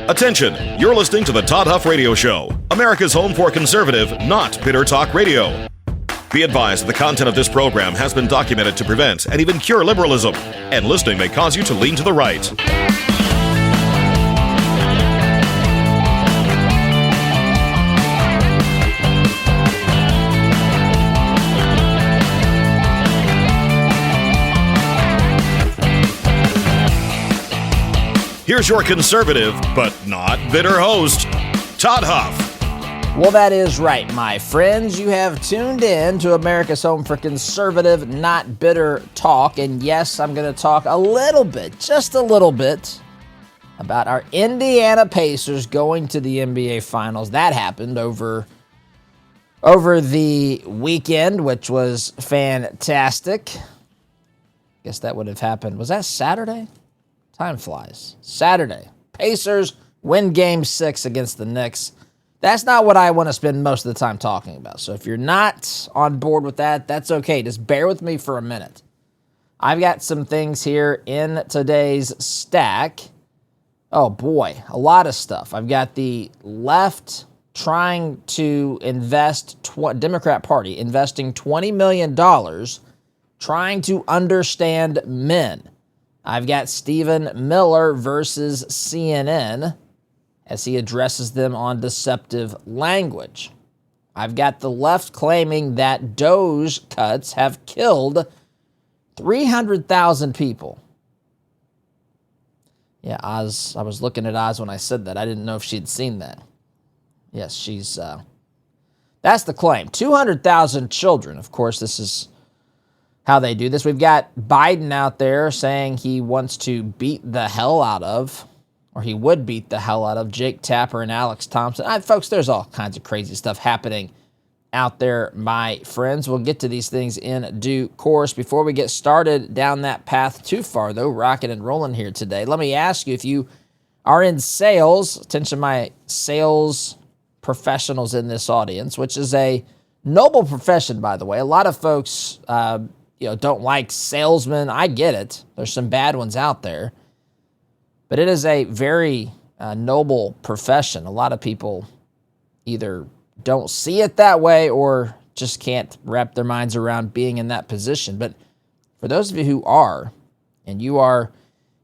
Attention, you're listening to the Todd Huff Radio Show, America's home for conservative, not bitter talk radio. Be advised that the content of this program has been documented to prevent and even cure liberalism, and listening may cause you to lean to the right. Here's your conservative, but not bitter host, Todd Huff. Well, that is right, my friends. You have tuned in to America's home for conservative, not bitter talk. And yes, I'm going to talk a little bit, just a little bit, about our Indiana Pacers going to the NBA Finals. That happened over the weekend, which was fantastic. Guess that would have happened. Was that Saturday? Time flies. Saturday. Pacers win Game 6 against the Knicks. That's not what I want to spend most of the time talking about. So if you're not on board with that, that's okay. Just bear with me for a minute. I've got some things here in today's stack. Oh boy, a lot of stuff. I've got the left trying to invest, Democrat Party investing $20 million trying to understand men. I've got Stephen Miller versus CNN as he addresses them on deceptive language. I've got the left claiming that DOGE cuts have killed 300,000 people. Yeah, Oz, I was looking at Oz when I said that. I didn't know if she'd seen that. Yes, she's, that's the claim. 200,000 children. Of course, this is how they do this. We've got Biden out there saying he wants to beat the hell out of, or he would beat the hell out of, Jake Tapper and Alex Thompson. Folks, there's all kinds of crazy stuff happening out there, my friends. We'll get to these things in due course. Before we get started down that path too far, though, rocking and rolling here today, let me ask you, if you are in sales, attention my sales professionals in this audience, which is a noble profession, by the way. A lot of folks don't like salesmen. I get it. There's some bad ones out there. But it is a very noble profession. A lot of people either don't see it that way or just can't wrap their minds around being in that position. But for those of you who are, and you are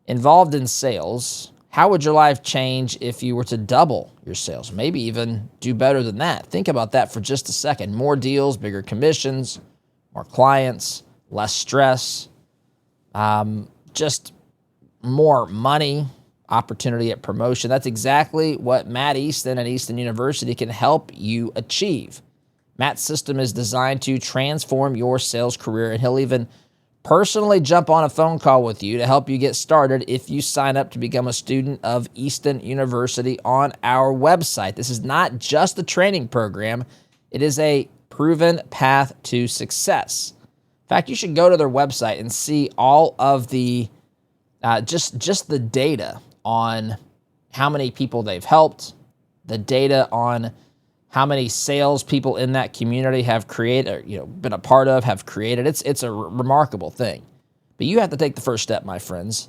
involved in sales, how would your life change if you were to double your sales? Maybe even do better than that. Think about that for just a second. More deals, bigger commissions, more clients, less stress, just more money, opportunity at promotion. That's exactly what Matt Easton at Easton University can help you achieve. Matt's system is designed to transform your sales career, and he'll even personally jump on a phone call with you to help you get started if you sign up to become a student of Easton University on our website. This is not just a training program. It is a proven path to success. In fact, you should go to their website and see all of the, just the data on how many people they've helped, the data on how many salespeople in that community have created, been a part of, have created. It's a remarkable thing. But you have to take the first step, my friends.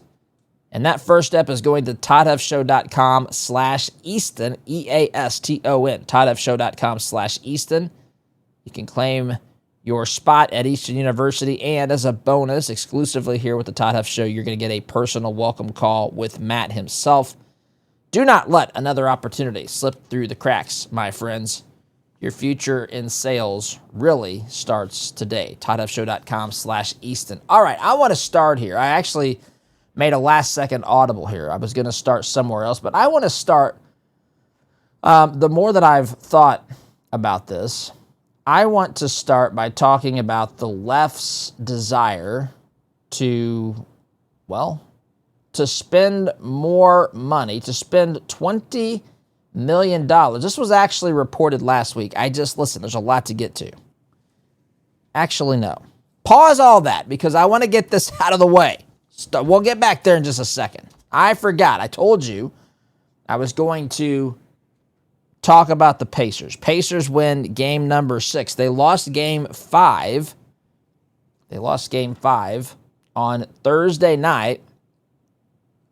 And that first step is going to toddhuffshow.com/Easton, EASTON, toddhuffshow.com/Easton. You can claim your spot at Easton University, and as a bonus, exclusively here with the Todd Huff Show, you're going to get a personal welcome call with Matt himself. Do not let another opportunity slip through the cracks, my friends. Your future in sales really starts today. toddhuffshow.com/Easton. All right, I want to start here. I actually made a last-second audible here. I was going to start somewhere else, but I want to start, the more that I've thought about this, I want to start by talking about the left's desire to spend more money, to spend $20 million. This was actually reported last week. Listen, there's a lot to get to. Actually, no. Pause all that because I want to get this out of the way. We'll get back there in just a second. I forgot. I told you I was going to talk about the Pacers. Pacers win game number 6. They lost game 5. On Thursday night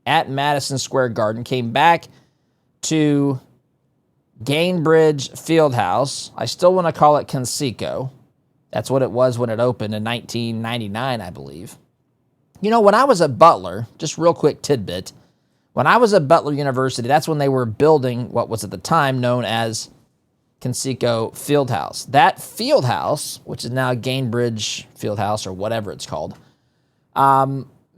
at Madison Square Garden. Came back to Gainbridge Fieldhouse. I still want to call it Conseco. That's what it was when it opened in 1999, I believe. You know, when I was at Butler, just real quick tidbit, when I was at Butler University, that's when they were building what was at the time known as Conseco Fieldhouse. That fieldhouse, which is now Gainbridge Fieldhouse or whatever it's called,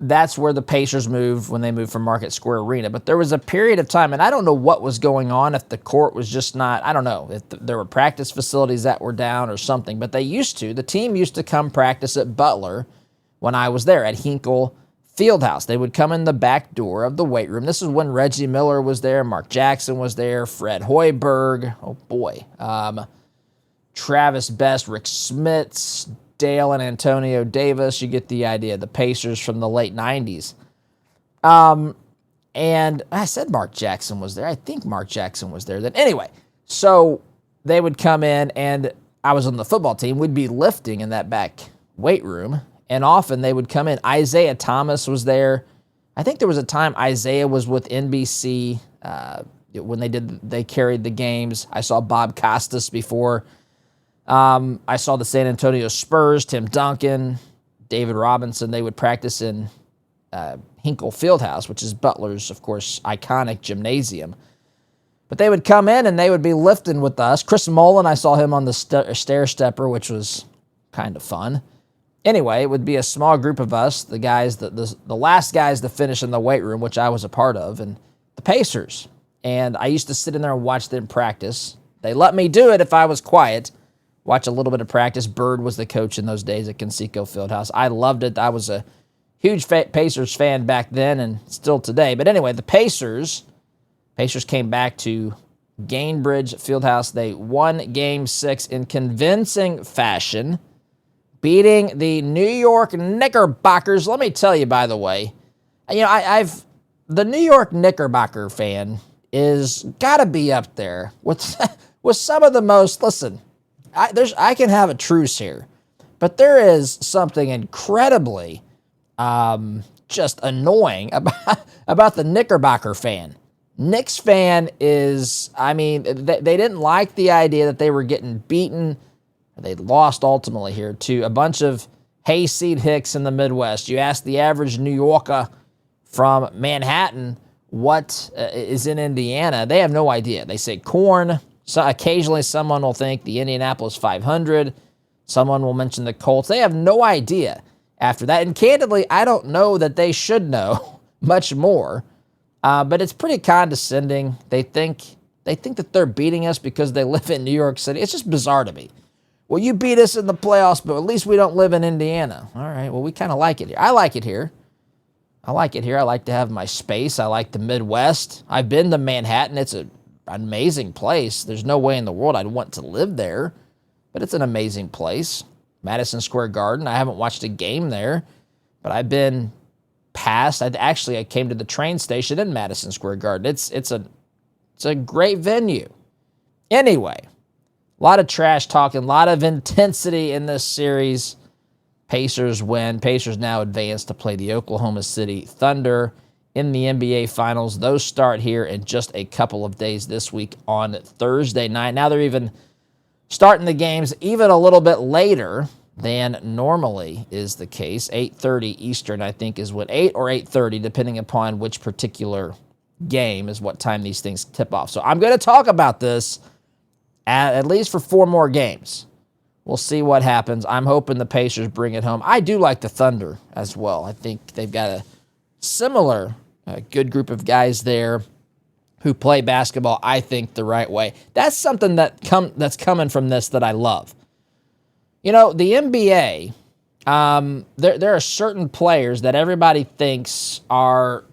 that's where the Pacers moved when they moved from Market Square Arena. But there was a period of time, and I don't know what was going on, if the court was just not, I don't know, if there were practice facilities that were down or something, but the team used to come practice at Butler when I was there at Hinkle Fieldhouse. They would come in the back door of the weight room. This is when Reggie Miller was there, Mark Jackson was there, Fred Hoiberg, oh boy, Travis Best, Rick Smits, Dale and Antonio Davis. You get the idea. The Pacers from the late 90s. And I said Mark Jackson was there. I think Mark Jackson was there then. Anyway, so they would come in, and I was on the football team. We'd be lifting in that back weight room, and often they would come in. Isaiah Thomas was there. I think there was a time Isaiah was with NBC when they carried the games. I saw Bob Costas before. I saw the San Antonio Spurs, Tim Duncan, David Robinson. They would practice in Hinkle Fieldhouse, which is Butler's, of course, iconic gymnasium. But they would come in and they would be lifting with us. Chris Mullen, I saw him on the stair stepper, which was kind of fun. Anyway, it would be a small group of us, the guys, the last guys to finish in the weight room, which I was a part of, and the Pacers. And I used to sit in there and watch them practice. They let me do it if I was quiet. Watch a little bit of practice. Bird was the coach in those days at Conseco Fieldhouse. I loved it. I was a huge Pacers fan back then and still today. But anyway, the Pacers came back to Gainbridge Fieldhouse. They won Game 6 in convincing fashion, beating the New York Knickerbockers. Let me tell you, by the way, the New York Knickerbocker fan is got to be up there with some of the most, listen, I can have a truce here, but there is something incredibly just annoying about the Knickerbocker fan. Knicks fan is, they didn't like the idea that they were getting beaten. They lost ultimately here to a bunch of hayseed hicks in the Midwest. You ask the average New Yorker from Manhattan what is in Indiana, they have no idea. They say corn. So occasionally someone will think the Indianapolis 500. Someone will mention the Colts. They have no idea after that. And candidly, I don't know that they should know much more. But it's pretty condescending. They think that they're beating us because they live in New York City. It's just bizarre to me. Well, you beat us in the playoffs, but at least we don't live in Indiana. All right, well, we kind of like it here. I like it here. I like to have my space. I like the Midwest. I've been to Manhattan. It's an amazing place. There's no way in the world I'd want to live there, but it's an amazing place. Madison Square Garden. I haven't watched a game there, but I've been past. I came to the train station in Madison Square Garden. It's a great venue. Anyway, a lot of trash talking, a lot of intensity in this series. Pacers win. Pacers now advance to play the Oklahoma City Thunder in the NBA Finals. Those start here in just a couple of days this week on Thursday night. Now they're even starting the games even a little bit later than normally is the case. 8:30 Eastern, I think, is what, 8 or 8:30, depending upon which particular game is what time these things tip off. So I'm going to talk about this at least for 4 more games. We'll see what happens. I'm hoping the Pacers bring it home. I do like the Thunder as well. I think they've got a similar good group of guys there who play basketball, I think, the right way. That's something that's coming from this that I love. You know, the NBA, there are certain players that everybody thinks are,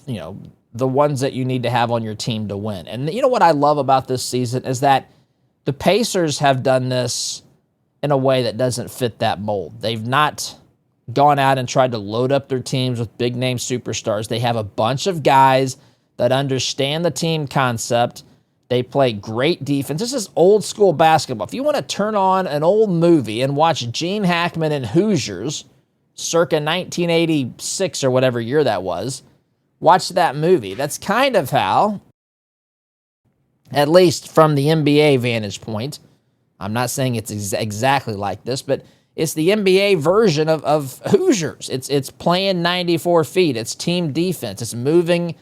the ones that you need to have on your team to win. And you know what I love about this season is that the Pacers have done this in a way that doesn't fit that mold. They've not gone out and tried to load up their teams with big-name superstars. They have a bunch of guys that understand the team concept. They play great defense. This is old-school basketball. If you want to turn on an old movie and watch Gene Hackman and Hoosiers circa 1986 or whatever year that was, watch that movie. That's kind of how at least from the NBA vantage point. I'm not saying it's exactly like this, but it's the NBA version of Hoosiers. It's playing 94 feet. It's team defense. It's moving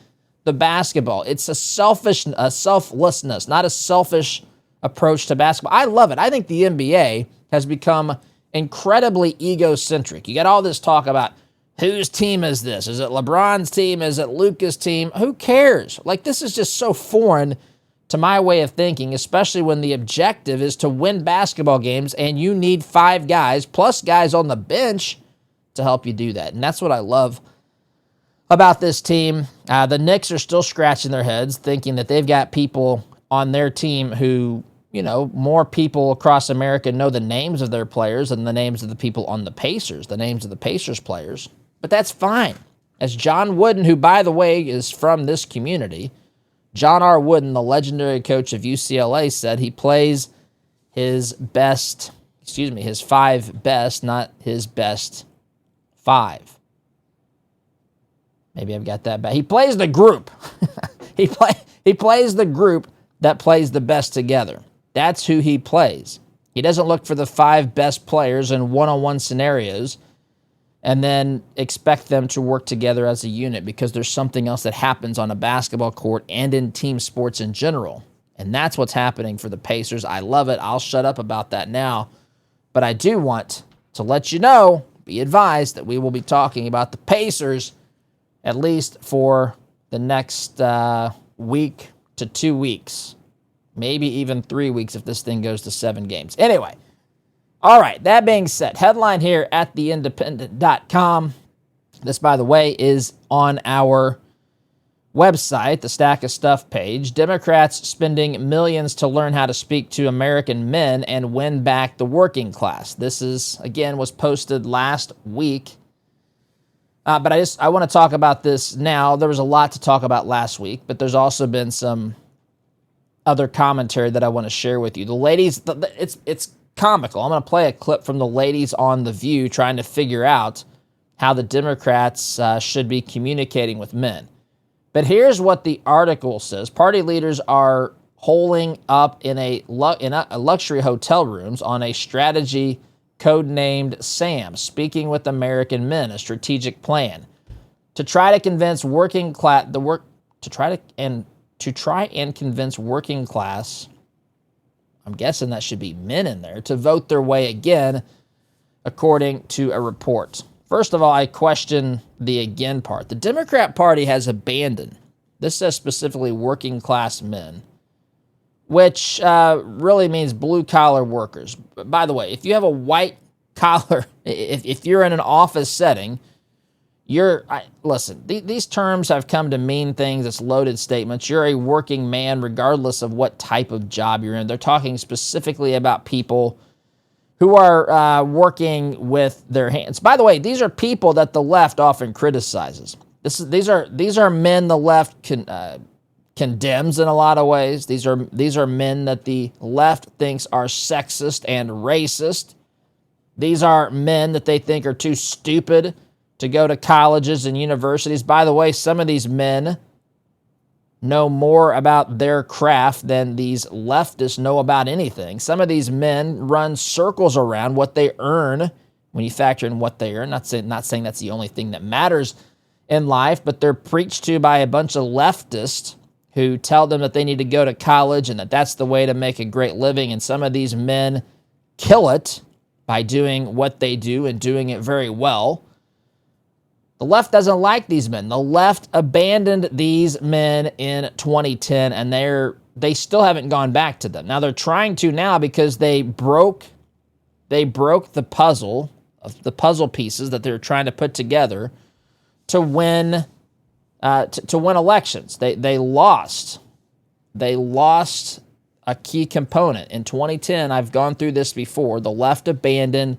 the basketball. It's a selflessness, not a selfish approach to basketball. I love it. I think the NBA has become incredibly egocentric. You got all this talk about whose team is this? Is it LeBron's team? Is it Luka's team? Who cares? Like, this is just so foreign to my way of thinking, especially when the objective is to win basketball games and you need 5 guys plus guys on the bench to help you do that. And that's what I love about this team. The Knicks are still scratching their heads thinking that they've got people on their team who, you know, more people across America know the names of their players than the names of the people on the Pacers, the names of the Pacers players. But that's fine. As John Wooden, who, by the way, is from this community, John R. Wooden, the legendary coach of UCLA, said he plays his 5 best, not his best 5. Maybe I've got that bad. He plays the group. He plays the group that plays the best together. That's who he plays. He doesn't look for the 5 best players in one-on-one scenarios and then expect them to work together as a unit, because there's something else that happens on a basketball court and in team sports in general. And that's what's happening for the Pacers. I love it. I'll shut up about that now. But I do want to let you know, be advised, that we will be talking about the Pacers at least for the next week to 2 weeks. Maybe even 3 weeks if this thing goes to 7 games. Anyway. All right, that being said, headline here at theindependent.com. This, by the way, is on our website, the Stack of Stuff page. Democrats spending millions to learn how to speak to American men and win back the working class. This is, again, was posted last week. But I want to talk about this now. There was a lot to talk about last week, but there's also been some other commentary that I want to share with you. The ladies, it's comical. I'm going to play a clip from the ladies on The View trying to figure out how the Democrats should be communicating with men. But here's what the article says. Party leaders are holing up in a luxury hotel rooms on a strategy codenamed SAM, speaking with American men, a strategic plan to try to convince working class convince working class, I'm guessing that should be men in there, to vote their way again, according to a report. First of all, I question the again part. The Democrat Party has abandoned, this says specifically working class men, which really means blue-collar workers. By the way, if you have a white-collar, if you're in an office setting, listen, these terms have come to mean things. It's loaded statements. You're a working man regardless of what type of job you're in. They're talking specifically about people who are working with their hands. By the way, these are people that the left often criticizes. These are men the left condemns in a lot of ways. These are men that the left thinks are sexist and racist. These are men that they think are too stupid to go to colleges and universities. By the way, some of these men know more about their craft than these leftists know about anything. Some of these men run circles around what they earn when you factor in what they earn. Not saying that's the only thing that matters in life, but they're preached to by a bunch of leftists who tell them that they need to go to college and that that's the way to make a great living. And some of these men kill it by doing what they do and doing it very well. The left doesn't like these men. The left abandoned these men in 2010, and they still haven't gone back to them. Now they're trying to now because they broke the puzzle pieces that they're trying to put together to win elections. They lost a key component in 2010. I've gone through this before. The left abandoned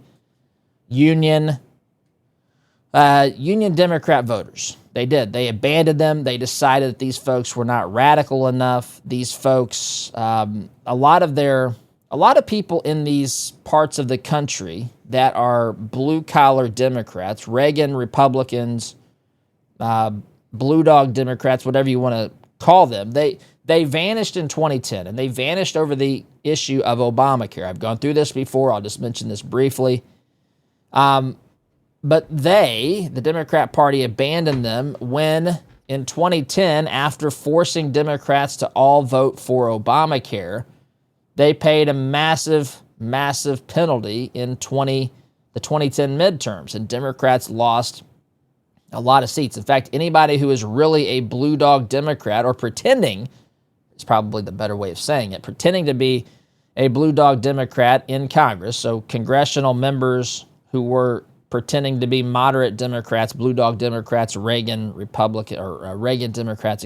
Union Democrat voters. They did. They abandoned them. They decided that these folks were not radical enough. These folks, a lot of people in these parts of the country that are blue-collar Democrats, Reagan Republicans, blue dog Democrats, whatever you want to call them, They vanished in 2010, and they vanished over the issue of Obamacare. I've gone through this before. I'll just mention this briefly. But the Democrat Party, abandoned them when, in 2010, after forcing Democrats to all vote for Obamacare, they paid a massive, massive penalty in the 2010 midterms, and Democrats lost a lot of seats. In fact, anybody who is really a blue dog Democrat, or pretending, is probably the better way of saying it, pretending to be a blue dog Democrat in Congress, so congressional members who were pretending to be moderate Democrats, blue dog Democrats, Reagan Democrats,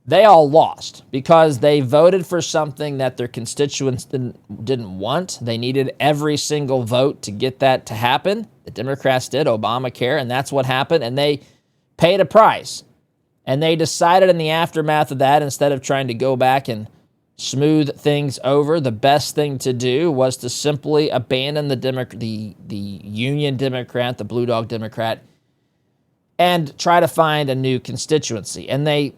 they all lost because they voted for something that their constituents didn't want. They needed every single vote to get that to happen. The Democrats did, Obamacare, and that's what happened, and they paid a price. And they decided in the aftermath of that, instead of trying to go back and smooth things over, the best thing to do was to simply abandon the Union Democrat, the blue dog Democrat, and try to find a new constituency. And they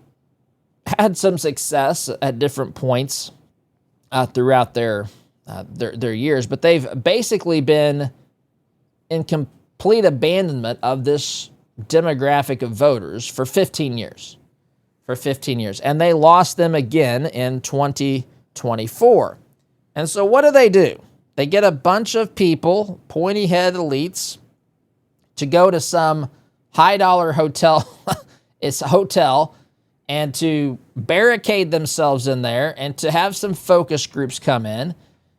had some success at different points throughout their years, but they've basically been in complete abandonment of this demographic of voters for 15 years. And they lost them again in 2024. And so what do? They get a bunch of people, pointy-head elites, to go to some high-dollar hotel, it's a hotel, and to barricade themselves in there and to have some focus groups come in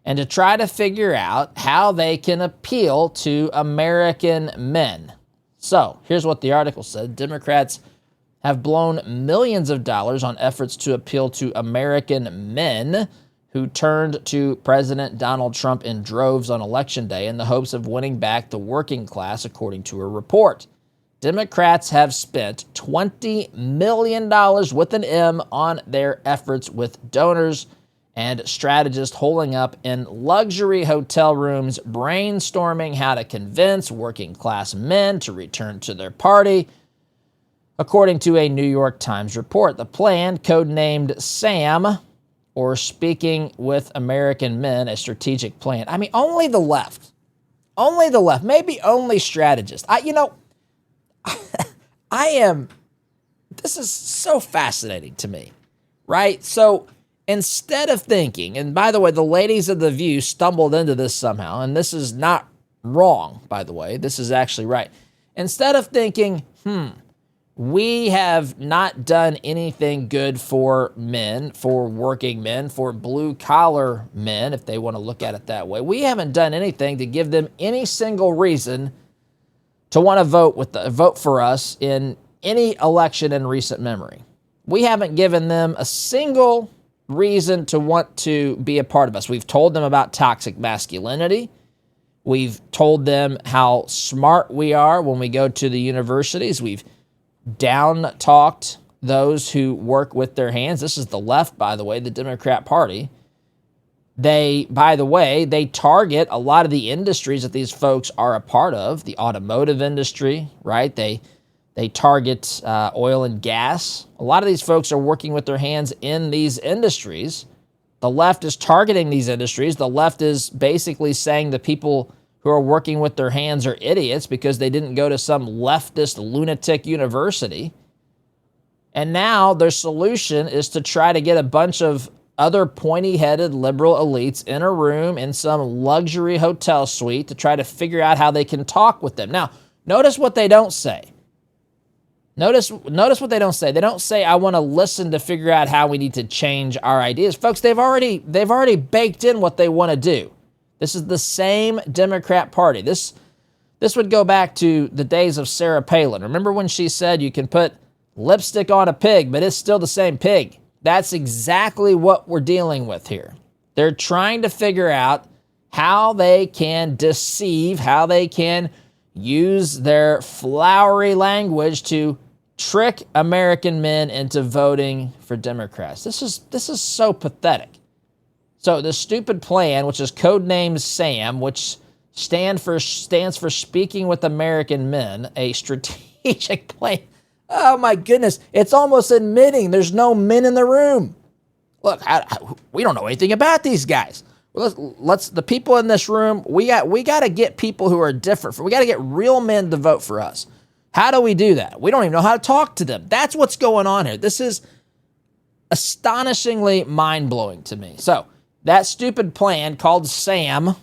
and to try to figure out how they can appeal to American men. So here's what the article said. Democrats have blown millions of dollars on efforts to appeal to American men who turned to President Donald Trump in droves on Election Day in the hopes of winning back the working class, according to a report. Democrats have spent $20 million with an M on their efforts with donors and strategists holding up in luxury hotel rooms, brainstorming how to convince working class men to return to their party. According to a New York Times report, the plan, codenamed SAM, or Speaking with American Men, a strategic plan. I mean, only the left, maybe only strategists. This is so fascinating to me, right? So instead of thinking, and by the way, the ladies of The View stumbled into this somehow, and this is not wrong, by the way, this is actually right. Instead of thinking, we have not done anything good for men, for working men, for blue-collar men, if they want to look at it that way. We haven't done anything to give them any single reason to want to vote for us in any election in recent memory. We haven't given them a single reason to want to be a part of us. We've told them about toxic masculinity. We've told them how smart we are when we go to the universities. We've down-talked those who work with their hands. This is the left, by the way, the Democrat Party. They target a lot of the industries that these folks are a part of, the automotive industry, right? They target oil and gas. A lot of these folks are working with their hands in these industries. The left is targeting these industries. The left is basically saying the people who are working with their hands are idiots because they didn't go to some leftist lunatic university. And now their solution is to try to get a bunch of other pointy-headed liberal elites in a room in some luxury hotel suite to try to figure out how they can talk with them. Now, notice what they don't say. Notice what they don't say. They don't say, I want to listen to figure out how we need to change our ideas. Folks, they've already baked in what they want to do. This is the same Democrat Party. This would go back to the days of Sarah Palin. Remember when she said you can put lipstick on a pig, but it's still the same pig? That's exactly what we're dealing with here. They're trying to figure out how they can deceive, how they can use their flowery language to trick American men into voting for Democrats. This is so pathetic. So the stupid plan, which is codenamed SAM, which stands for Speaking with American Men, a strategic plan Oh my goodness. It's almost admitting there's no men in the room. Look, we don't know anything about these guys. Let's the people in this room, we got to get people who are different. We got to get real men to vote for us. How do we do that? We don't even know how to talk to them. That's what's going on here. This is astonishingly mind-blowing to me. So that stupid plan called SAM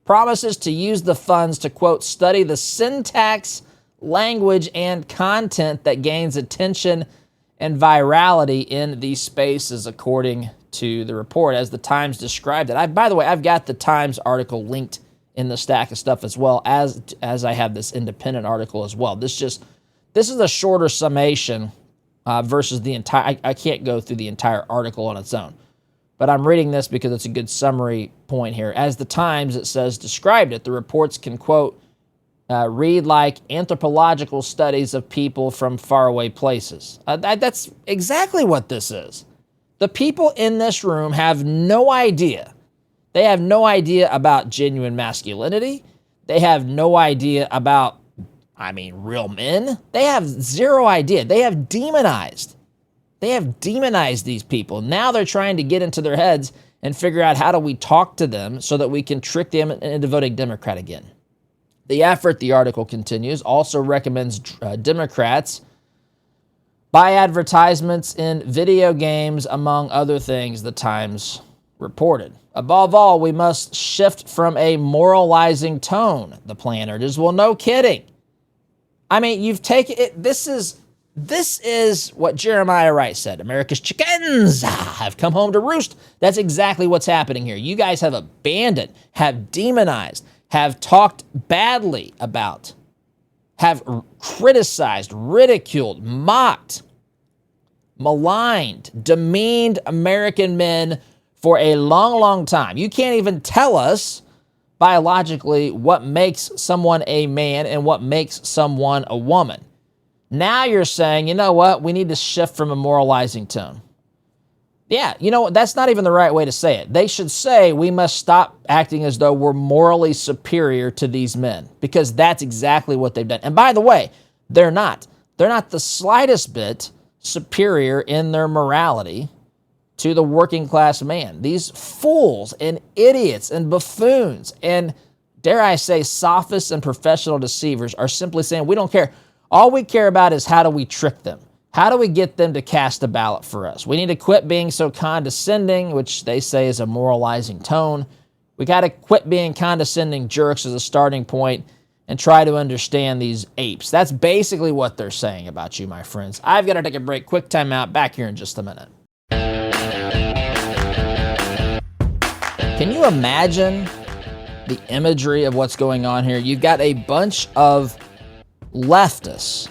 promises to use the funds to, quote, study the syntax, language, and content that gains attention and virality in these spaces, according to the report, as the Times described it. By the way, I've got the Times article linked in the stack of stuff, as well as I have this independent article as well. This is a shorter summation versus the entire. I can't go through the entire article on its own, but I'm reading this because it's a good summary point here. As the Times, it says, described it, the reports can, quote, read like anthropological studies of people from faraway places. That's exactly what this is. The people in this room have no idea. They have no idea about genuine masculinity. They have no idea about, real men. They have zero idea. They have demonized. These people. Now they're trying to get into their heads and figure out how do we talk to them so that we can trick them into voting Democrat again. The effort, the article continues, also recommends Democrats buy advertisements in video games, among other things, the Times reported. Above all, we must shift from a moralizing tone, the plan urges. Well, no kidding. You've taken it. This is what Jeremiah Wright said. America's chickens have come home to roost. That's exactly what's happening here. You guys have abandoned, have demonized, have talked badly about, have criticized, ridiculed, mocked, maligned, demeaned American men for a long, long time. You can't even tell us biologically what makes someone a man and what makes someone a woman. Now you're saying, you know what, we need to shift from a moralizing tone. Yeah, you know what, that's not even the right way to say it. They should say we must stop acting as though we're morally superior to these men, because that's exactly what they've done. And by the way, they're not. They're not the slightest bit superior in their morality to the working class man. These fools and idiots and buffoons and, dare I say, sophists and professional deceivers are simply saying, we don't care. All we care about is how do we trick them? How do we get them to cast a ballot for us? We need to quit being so condescending, which they say is a moralizing tone. We got to quit being condescending jerks as a starting point and try to understand these apes. That's basically what they're saying about you, my friends. I've got to take a break. Quick time out. Back here in just a minute. Can you imagine the imagery of what's going on here? You've got a bunch of leftists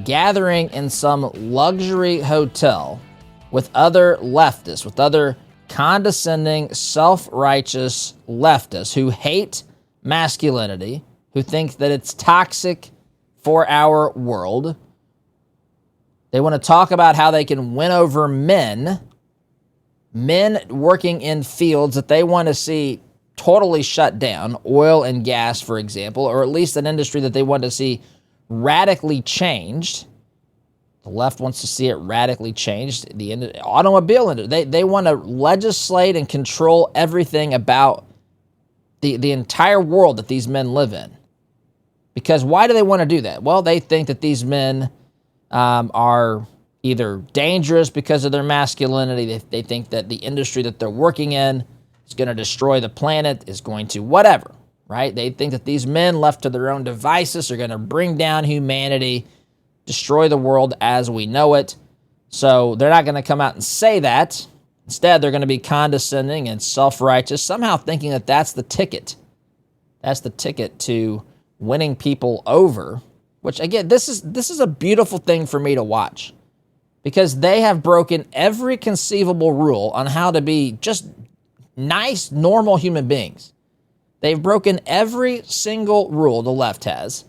gathering in some luxury hotel with other leftists, with other condescending, self-righteous leftists who hate masculinity, who think that it's toxic for our world. They want to talk about how they can win over men working in fields that they want to see totally shut down, oil and gas, for example, or at least an industry that they want to see radically changed. The left wants to see it radically changed. The automobile industry, they want to legislate and control everything about the entire world that these men live in. Because why do they want to do that? Well, they think that these men are either dangerous because of their masculinity. They think that the industry that they're working in is going to destroy the planet, is going to whatever, right? They think that these men left to their own devices are going to bring down humanity, destroy the world as we know it. So they're not going to come out and say that. Instead, they're going to be condescending and self-righteous, somehow thinking that that's the ticket. That's the ticket to winning people over, which, again, this is a beautiful thing for me to watch, because they have broken every conceivable rule on how to be just nice, normal human beings. They've broken every single rule the left has.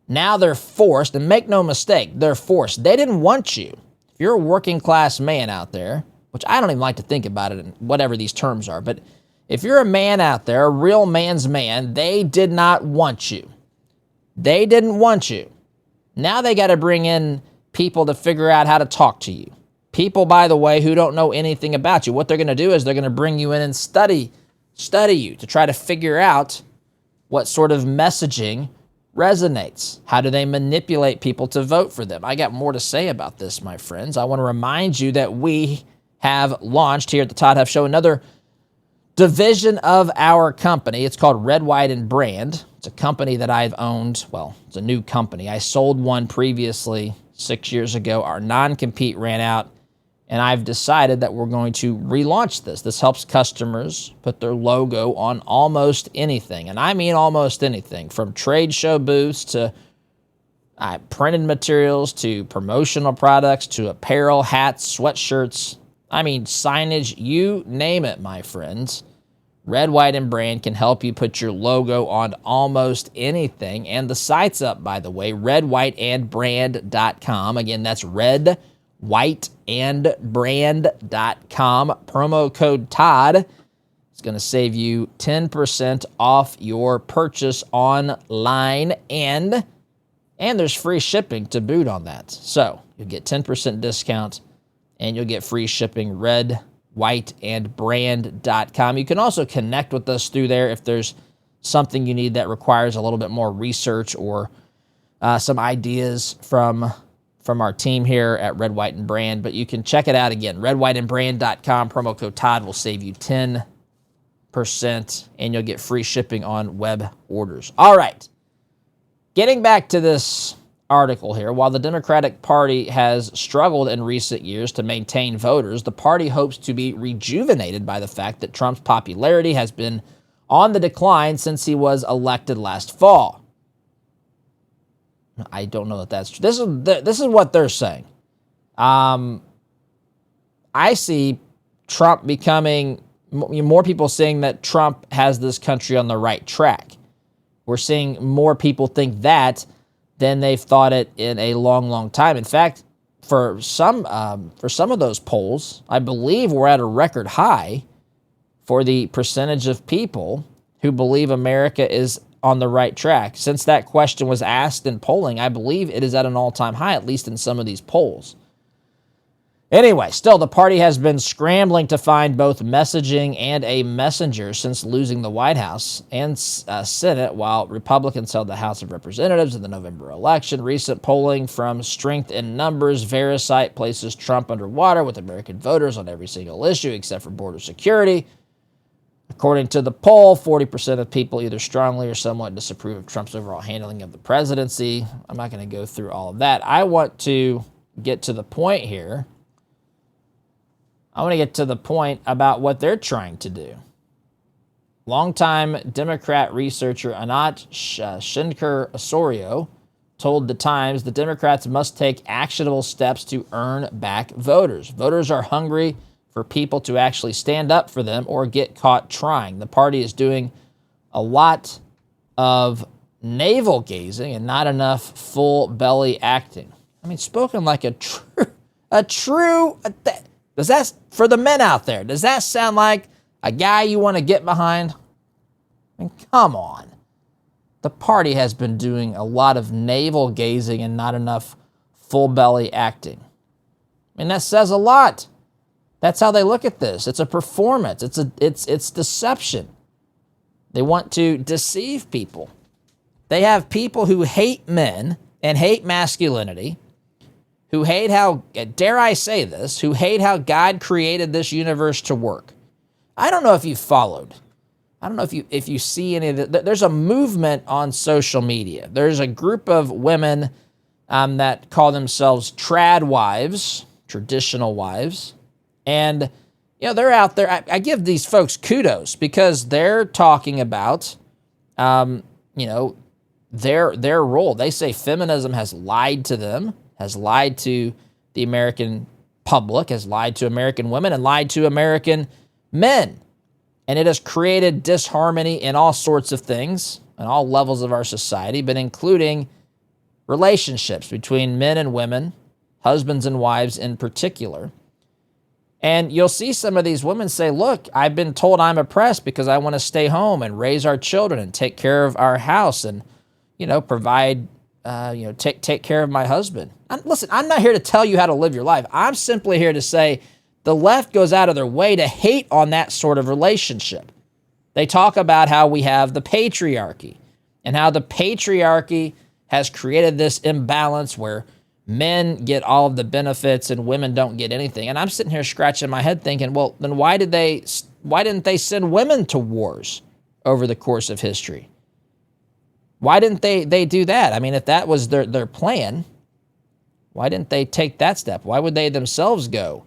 Now they're forced, and make no mistake, they're forced. They didn't want you. If you're a working class man out there, which I don't even like to think about it in whatever these terms are, but if you're a man out there, a real man's man, they did not want you. They didn't want you. Now they got to bring in people to figure out how to talk to you. People, by the way, who don't know anything about you. What they're going to do is they're going to bring you in and study you to try to figure out what sort of messaging resonates. How do they manipulate people to vote for them? I got more to say about this, my friends. I want to remind you that we have launched here at the Todd Huff Show another division of our company. It's called Red, White, and Brand. It's a company that I've owned. Well, it's a new company. I sold one previously 6 years ago. Our non-compete ran out, and I've decided that we're going to relaunch this. This helps customers put their logo on almost anything, and I mean almost anything, from trade show booths to printed materials to promotional products to apparel, hats, sweatshirts. I mean signage, you name it, my friends. Red, White, and Brand can help you put your logo on almost anything. And the site's up, by the way, redwhiteandbrand.com. Again, that's redwhiteandbrand.com. Promo code Todd is going to save you 10% off your purchase online. And there's free shipping to boot on that. So you'll get 10% discount and you'll get free shipping. redwhiteandbrand.com. You can also connect with us through there if there's something you need that requires a little bit more research or some ideas from our team here at Red, White, and Brand. But you can check it out again. redwhiteandbrand.com. Promo code Todd will save you 10% and you'll get free shipping on web orders. All right. Getting back to this article here, while the Democratic Party has struggled in recent years to maintain voters, the party hopes to be rejuvenated by the fact that Trump's popularity has been on the decline since he was elected last fall. I don't know that that's true. This is what they're saying. I see Trump becoming, more people saying that Trump has this country on the right track. We're seeing more people think that than they've thought it in a long, long time. In fact, for some of those polls, I believe we're at a record high for the percentage of people who believe America is on the right track. Since that question was asked in polling, I believe it is at an all-time high, at least in some of these polls. Anyway, still, the party has been scrambling to find both messaging and a messenger since losing the White House and Senate, while Republicans held the House of Representatives in the November election. Recent polling from Strength in Numbers, Verisight, places Trump underwater with American voters on every single issue except for border security. According to the poll, 40% of people either strongly or somewhat disapprove of Trump's overall handling of the presidency. I'm not going to go through all of that. I want to get to the point here. I want to get to the point about what they're trying to do. Longtime Democrat researcher Anat Shenker-Osorio told The Times the Democrats must take actionable steps to earn back voters. Voters are hungry for people to actually stand up for them or get caught trying. The party is doing a lot of navel gazing and not enough full belly acting. I mean, spoken like a true. Does that, for the men out there, does that sound like a guy you want to get behind? I mean, come on. The party has been doing a lot of navel gazing and not enough full belly acting. I mean, that says a lot. That's how they look at this. It's a performance. It's deception. They want to deceive people. They have people who hate men and hate masculinity, who hate how, dare I say this, who hate how God created this universe to work. I don't know if you followed. I don't know if you see any of that. There's a movement on social media. There's a group of women that call themselves trad wives, traditional wives. And, you know, they're out there. I give these folks kudos because they're talking about, you know, their role. They say feminism has lied to them, has lied to the American public, has lied to American women, and lied to American men. And it has created disharmony in all sorts of things, in all levels of our society, but including relationships between men and women, husbands and wives in particular. And you'll see some of these women say, look, I've been told I'm oppressed because I want to stay home and raise our children and take care of our house and, you know, provide take care of my husband. Listen, I'm not here to tell you how to live your life. I'm simply here to say the left goes out of their way to hate on that sort of relationship. They talk about how we have the patriarchy and how the patriarchy has created this imbalance where men get all of the benefits and women don't get anything. And I'm sitting here scratching my head thinking, well, then why didn't they send women to wars over the course of history? Why didn't they do that? I mean, if that was their plan, why didn't they take that step? Why would they themselves go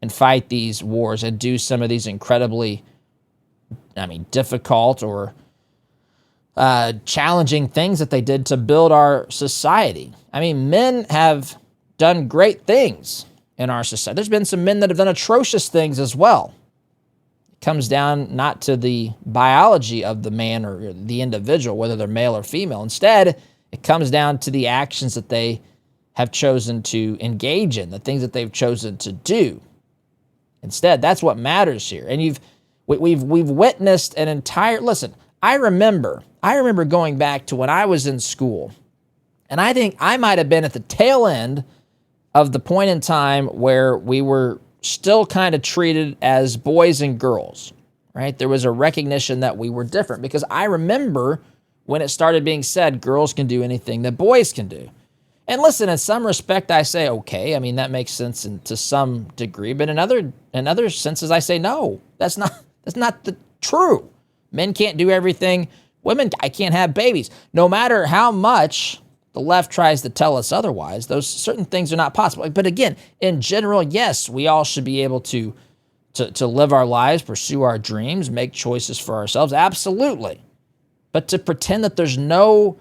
and fight these wars and do some of these incredibly, difficult or challenging things that they did to build our society? I mean, men have done great things in our society. There's been some men that have done atrocious things as well. It comes down not to the biology of the man or the individual, whether they're male or female. Instead, it comes down to the actions that they have chosen to engage in, the things that they've chosen to do. Instead, that's what matters here. And we've witnessed an entire, listen, I remember going back to when I was in school, and I think I might have been at the tail end of the point in time where we were still kind of treated as boys and girls, right? There was a recognition that we were different, because I remember when it started being said girls can do anything that boys can do. And listen, in some respect, I say, okay, that makes sense to some degree, but in other senses, I say, no, that's not the true. Men can't do everything. Women, I can't have babies. No matter how much the left tries to tell us otherwise, those certain things are not possible. But again, in general, yes, we all should be able to live our lives, pursue our dreams, make choices for ourselves. Absolutely. But to pretend that there's no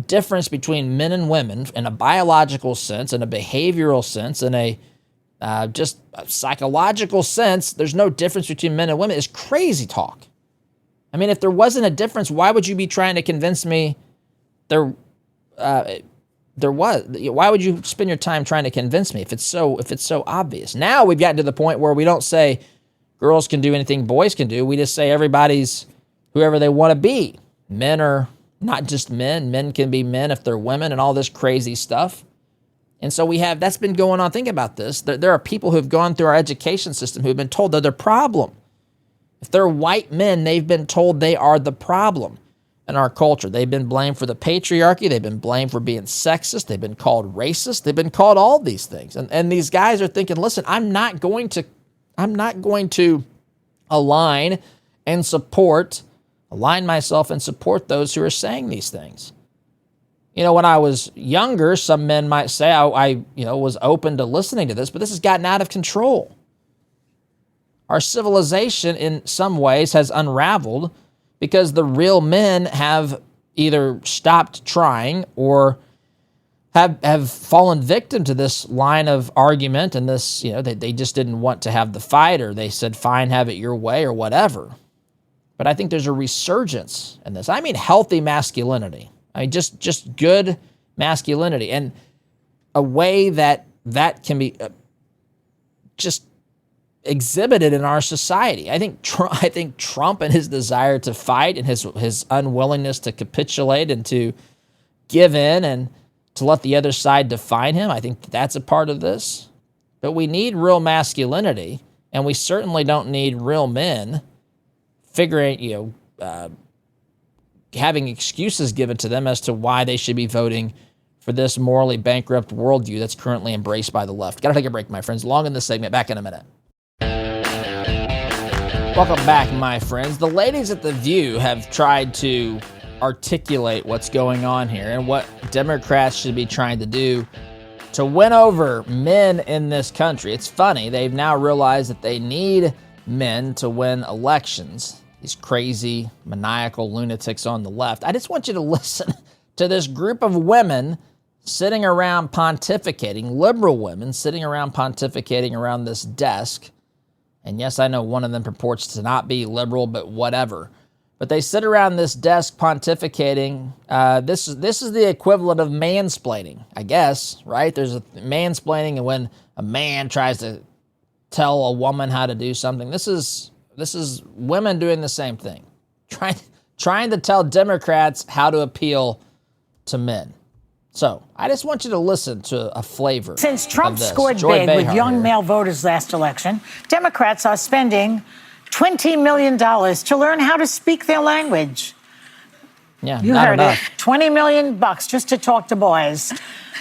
difference between men and women in a biological sense, in a behavioral sense, in a just a psychological sense, there's no difference between men and women is crazy talk. If there wasn't a difference, why would you be trying to convince me there was? Why would you spend your time trying to convince me if it's so obvious? Now we've gotten to the point where we don't say girls can do anything boys can do. We just say everybody's whoever they want to be. Men are not just men. Men can be men if they're women and all this crazy stuff. And so that's been going on. Think about this. There are people who've gone through our education system who've been told they're the problem. If they're white men, they've been told they are the problem in our culture. They've been blamed for the patriarchy. They've been blamed for being sexist. They've been called racist. They've been called all these things. And these guys are thinking, listen, I'm not going to align myself and support those who are saying these things. When I was younger, some men might say I was open to listening to this, but this has gotten out of control. Our civilization in some ways has unraveled because the real men have either stopped trying or have fallen victim to this line of argument and this, they just didn't want to have the fight, or they said, fine, have it your way or whatever. But I think there's a resurgence in this. Healthy masculinity. Just good masculinity, and a way that can be just exhibited in our society. I think Trump and his desire to fight and his unwillingness to capitulate and to give in and to let the other side define him, I think that's a part of this. But we need real masculinity, and we certainly don't need real men figuring, having excuses given to them as to why they should be voting for this morally bankrupt worldview that's currently embraced by the left. Got to take a break, my friends. Long in this segment. Back in a minute. Welcome back, my friends. The ladies at The View have tried to articulate what's going on here and what Democrats should be trying to do to win over men in this country. It's funny. They've now realized that they need men to win elections. These crazy, maniacal lunatics on the left. I just want you to listen to this group of women sitting around pontificating, liberal women sitting around pontificating around this desk. And yes, I know one of them purports to not be liberal, but whatever. But they sit around this desk pontificating. This is the equivalent of mansplaining, I guess, right? There's a mansplaining, and when a man tries to tell a woman how to do something, this is women doing the same thing, trying to tell Democrats how to appeal to men. So I just want you to listen to a flavor. Since Trump of this. scored Joy big Behar with young here. male voters last election, Democrats are spending $20 million to learn how to speak their language. Yeah, You not heard enough. it. $20 million just to talk to boys.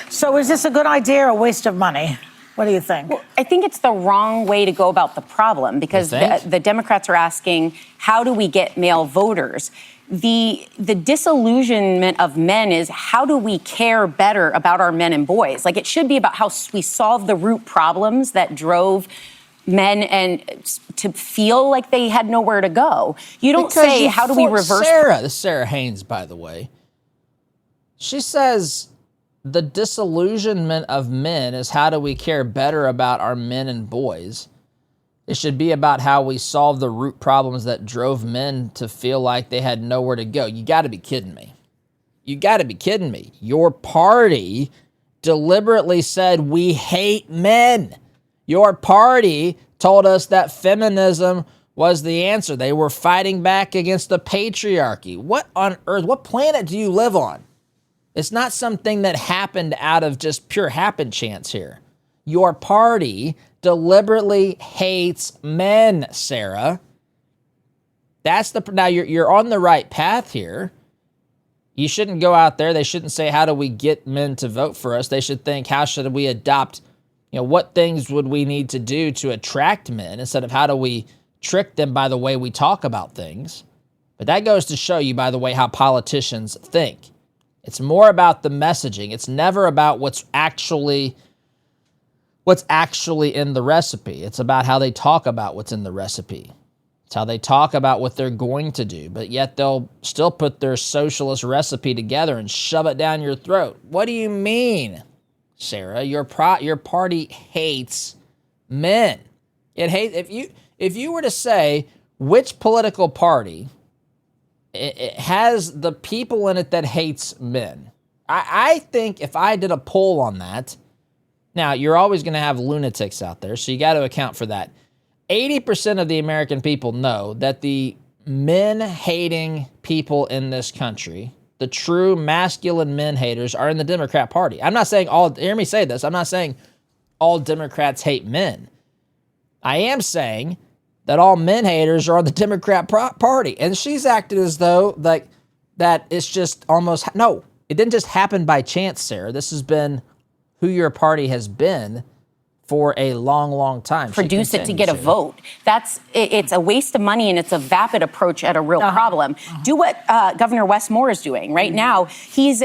So is this a good idea or a waste of money? What do you think? Well, I think it's the wrong way to go about the problem because the Democrats are asking, how do we get male voters? The disillusionment of men is, how do we care better about our men and boys? Like, it should be about how we solve the root problems that drove men and to feel like they had nowhere to go. You don't say, how do we reverse? This is Sarah Haynes, by the way. She says the disillusionment of men is how do we care better about our men and boys. It should be about how we solve the root problems that drove men to feel like they had nowhere to go. You got to be kidding me. You got to be kidding me. Your party deliberately said we hate men. Your party told us that feminism was the answer. They were fighting back against the patriarchy. What on earth, what planet do you live on? It's not something that happened out of just pure happen chance here. Your party deliberately hates men, Sarah. Now you're on the right path here. You shouldn't go out there. They shouldn't say, how do we get men to vote for us? They should think, how should we adopt, what things would we need to do to attract men instead of how do we trick them by the way we talk about things. But that goes to show you, by the way, how politicians think. It's more about the messaging. It's never about what's actually in the recipe. It's about how they talk about what's in the recipe. It's how they talk about what they're going to do, but yet they'll still put their socialist recipe together and shove it down your throat. What do you mean, Sarah? Your party hates men. It hates if you were to say which political party it has the people in it that hates men. I think if I did a poll on that, now you're always going to have lunatics out there, so you got to account for that. 80% of the American people know that the men-hating people in this country, the true masculine men haters, are in the Democrat Party. I'm not saying hear me say this, I'm not saying all Democrats hate men. I am saying that all men haters are on the Democrat Party. And she's acted as though that it's just almost, no, it didn't just happen by chance, Sarah. This has been who your party has been for a long, long time. Produce it to get a vote. It's a waste of money and it's a vapid approach at a real problem. Do what Governor Wes Moore is doing right now. He's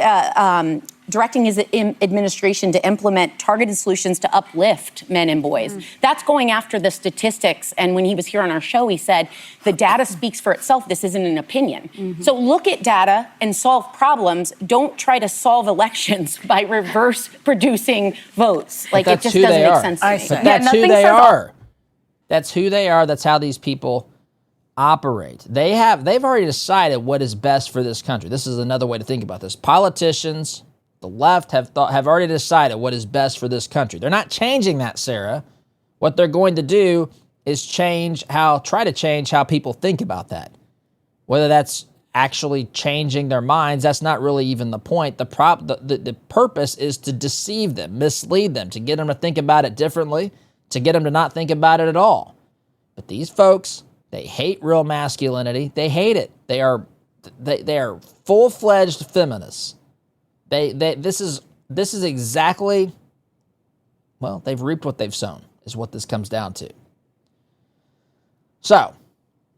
directing his administration to implement targeted solutions to uplift men and boys. That's going after the statistics. And when he was here on our show, he said, the data speaks for itself. This isn't an opinion. So look at data and solve problems. Don't try to solve elections by reverse producing votes. Like, it just doesn't make sense to me. But that's who they are. That's who they are. That's how these people operate. They've already decided what is best for this country. This is another way to think about this. Politicians, the left have already decided what is best for this country. They're not changing that, Sarah. What they're going to do is try to change how people think about that. Whether that's actually changing their minds, that's not really even the point. The purpose is to deceive them, mislead them, to get them to think about it differently, to get them to not think about it at all. But these folks, they hate real masculinity. They hate it. They are full-fledged feminists. This is exactly, well, they've reaped what they've sown, is what this comes down to. So,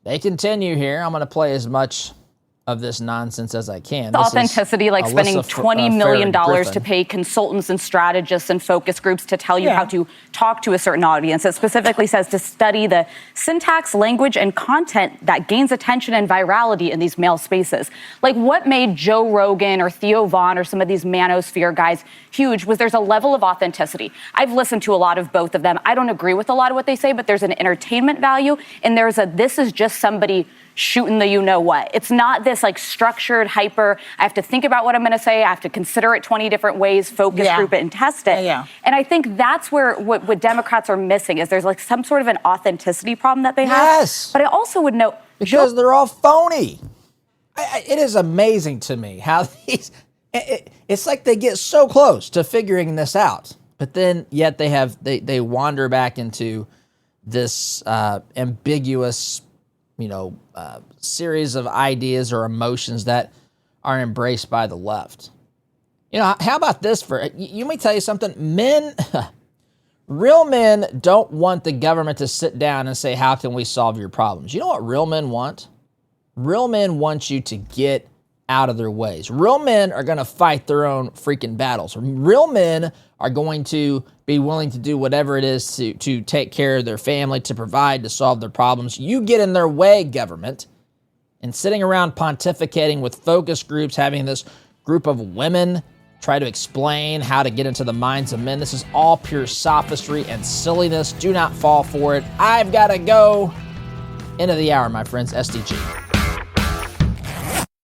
they continue here. I'm going to play as much of this nonsense as I can. Authenticity, like spending $20 million to pay consultants and strategists and focus groups to tell you how to talk to a certain audience. It specifically says to study the syntax, language, and content that gains attention and virality in these male spaces. Like, what made Joe Rogan or Theo Vaughn or some of these manosphere guys huge was there's a level of authenticity. I've listened to a lot of both of them. I don't agree with a lot of what they say, but there's an entertainment value, and this is just somebody shooting the you-know-what. It's not this, like, structured, hyper, I have to think about what I'm going to say, I have to consider it 20 different ways, focus group it, and test it. And I think that's where what Democrats are missing is there's, like, some sort of an authenticity problem that they have. Yes. But I also would note... Because they're all phony. It is amazing to me how It's like they get so close to figuring this out, but then yet they wander back into this ambiguous, series of ideas or emotions that are embraced by the left. How about this? You may tell you something. Real men don't want the government to sit down and say, how can we solve your problems? You know what real men want? Real men want you to get out of their ways. Real men are going to fight their own freaking battles. Real men are going to be willing to do whatever it is to take care of their family, to provide, to solve their problems. You get in their way, government, and sitting around pontificating with focus groups, having this group of women try to explain how to get into the minds of men. This is all pure sophistry and silliness. Do not fall for it. I've got to go. End of the hour, my friends. SDG.